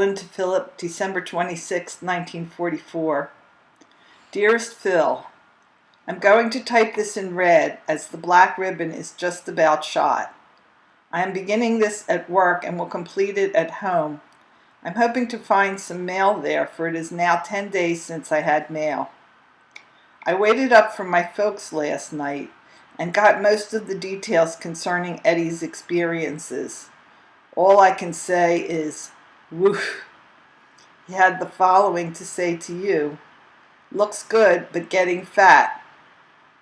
Berlin to Philip, December 26, 1944. Dearest Phil, I'm going to type this in red as the black ribbon is just about shot. I am beginning this at work and will complete it at home. I'm hoping to find some mail there, for it is now 10 days since I had mail. I waited up from my folks last night and got most of the details concerning Eddie's experiences. All I can say is, woof. He had the following to say to you. Looks good, but getting fat.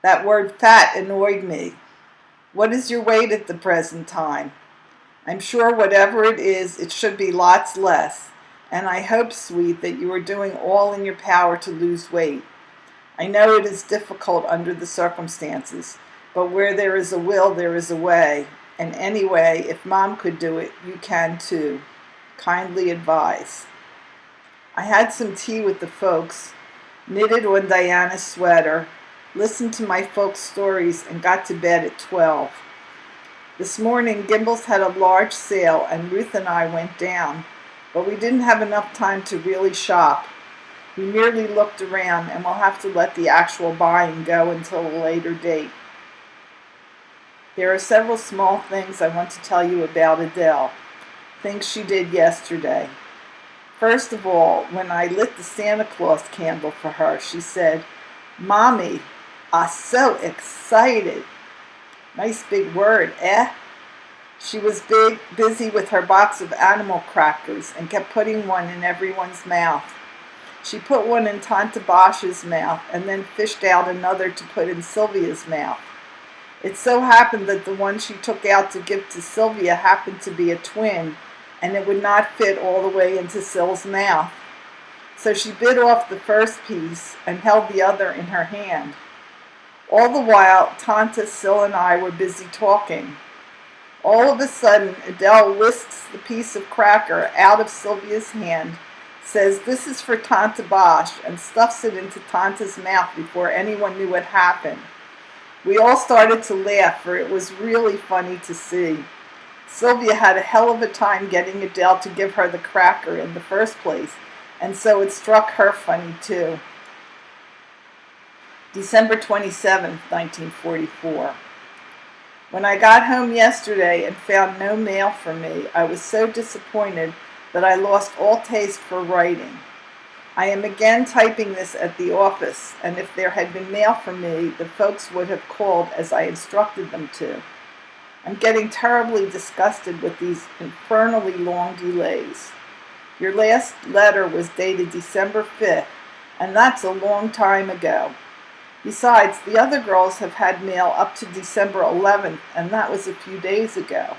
That word fat annoyed me. What is your weight at the present time? I'm sure whatever it is, it should be lots less, and I hope, sweet, that you are doing all in your power to lose weight. I know it is difficult under the circumstances, but where there is a will, there is a way, and anyway, if Mom could do it, you can too. Kindly advise. I had some tea with the folks, knitted on Diana's sweater, listened to my folks' stories, and got to bed at 12. This morning, Gimbel's had a large sale, and Ruth and I went down, but we didn't have enough time to really shop. We merely looked around, and we'll have to let the actual buying go until a later date. There are several small things I want to tell you about Adele, things she did yesterday. First of all, when I lit the Santa Claus candle for her, she said, "Mommy, I'm so excited." Nice big word, eh? She was busy with her box of animal crackers and kept putting one in everyone's mouth. She put one in Tante Bosch's mouth and then fished out another to put in Sylvia's mouth. It so happened that the one she took out to give to Sylvia happened to be a twin, and it would not fit all the way into Syl's mouth. So she bit off the first piece and held the other in her hand. All the while, Tante, Syl, and I were busy talking. All of a sudden, Adele whisks the piece of cracker out of Sylvia's hand, says this is for Tante Bosch, and stuffs it into Tante's mouth before anyone knew what happened. We all started to laugh, for it was really funny to see. Sylvia had a hell of a time getting Adele to give her the cracker in the first place, and so it struck her funny too. December 27, 1944. When I got home yesterday and found no mail for me, I was so disappointed that I lost all taste for writing. I am again typing this at the office, and if there had been mail for me, the folks would have called as I instructed them to. I'm getting terribly disgusted with these infernally long delays. Your last letter was dated December 5th, and that's a long time ago. Besides, the other girls have had mail up to December 11th, and that was a few days ago.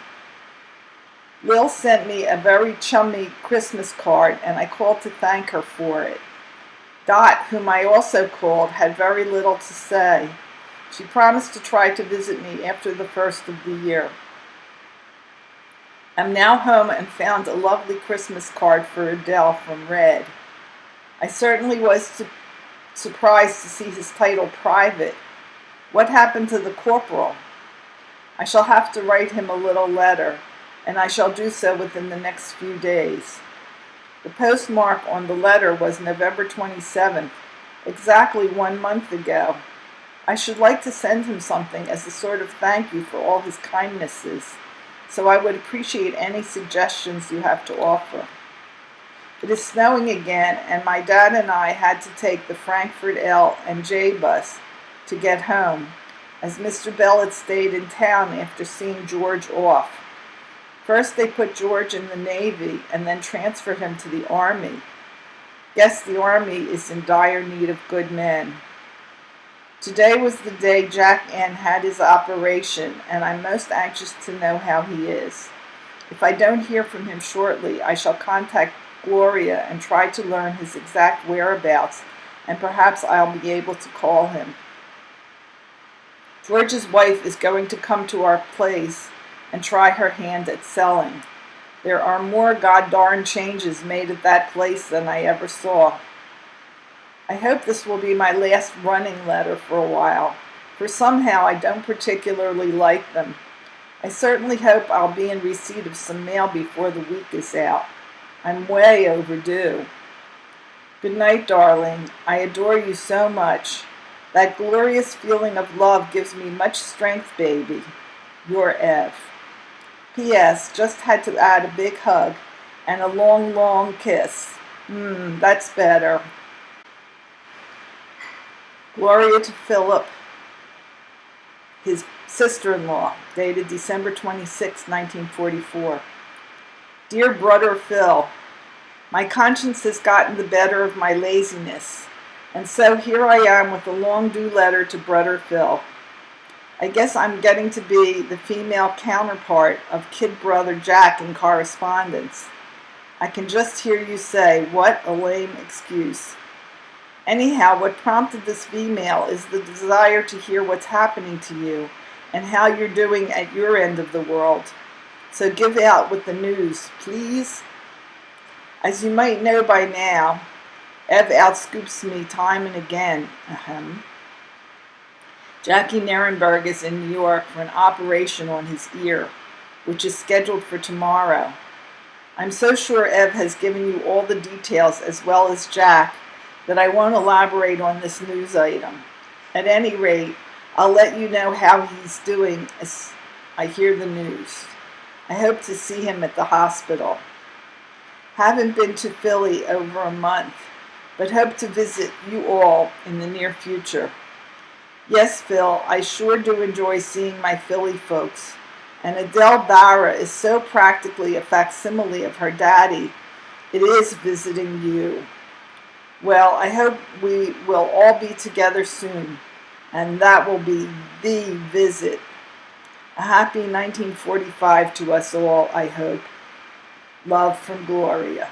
Lil sent me a very chummy Christmas card, and I called to thank her for it. Dot, whom I also called, had very little to say. She promised to try to visit me after the first of the year. I'm now home and found a lovely Christmas card for Adele from Red. I certainly was surprised to see his title private. What happened to the corporal? I shall have to write him a little letter, and I shall do so within the next few days. The postmark on the letter was November 27th, exactly 1 month ago. I should like to send him something as a sort of thank you for all his kindnesses, so I would appreciate any suggestions you have to offer. It is snowing again, and my dad and I had to take the Frankfurt L and J bus to get home, as Mr. Bell had stayed in town after seeing George off. First they put George in the Navy and then transferred him to the Army. Guess the Army is in dire need of good men. Today was the day Jack N had his operation, and I'm most anxious to know how he is. If I don't hear from him shortly, I shall contact Gloria and try to learn his exact whereabouts, and perhaps I'll be able to call him. George's wife is going to come to our place and try her hand at selling. There are more god-darn changes made at that place than I ever saw. I hope this will be my last running letter for a while, for somehow I don't particularly like them. I certainly hope I'll be in receipt of some mail before the week is out. I'm way overdue. Good night, darling. I adore you so much. That glorious feeling of love gives me much strength, baby. Your Ev. P.S. Just had to add a big hug and a long, long kiss. That's better. Gloria to Philip, his sister-in-law, dated December 26, 1944. Dear Brother Phil, my conscience has gotten the better of my laziness, and so here I am with a long due letter to Brother Phil. I guess I'm getting to be the female counterpart of Kid Brother Jack in correspondence. I can just hear you say, what a lame excuse. Anyhow, what prompted this email is the desire to hear what's happening to you and how you're doing at your end of the world. So give out with the news, please. As you might know by now, Ev outscoops me time and again. Jackie Nierenberg is in New York for an operation on his ear, which is scheduled for tomorrow. I'm so sure Ev has given you all the details as well as Jack that I won't elaborate on this news item. At any rate, I'll let you know how he's doing as I hear the news. I hope to see him at the hospital. Haven't been to Philly over a month, but hope to visit you all in the near future. Yes, Phil, I sure do enjoy seeing my Philly folks, and Adele Barra is so practically a facsimile of her daddy. It is visiting you. Well, I hope we will all be together soon, and that will be the visit. A happy 1945 to us all, I hope. Love from Gloria.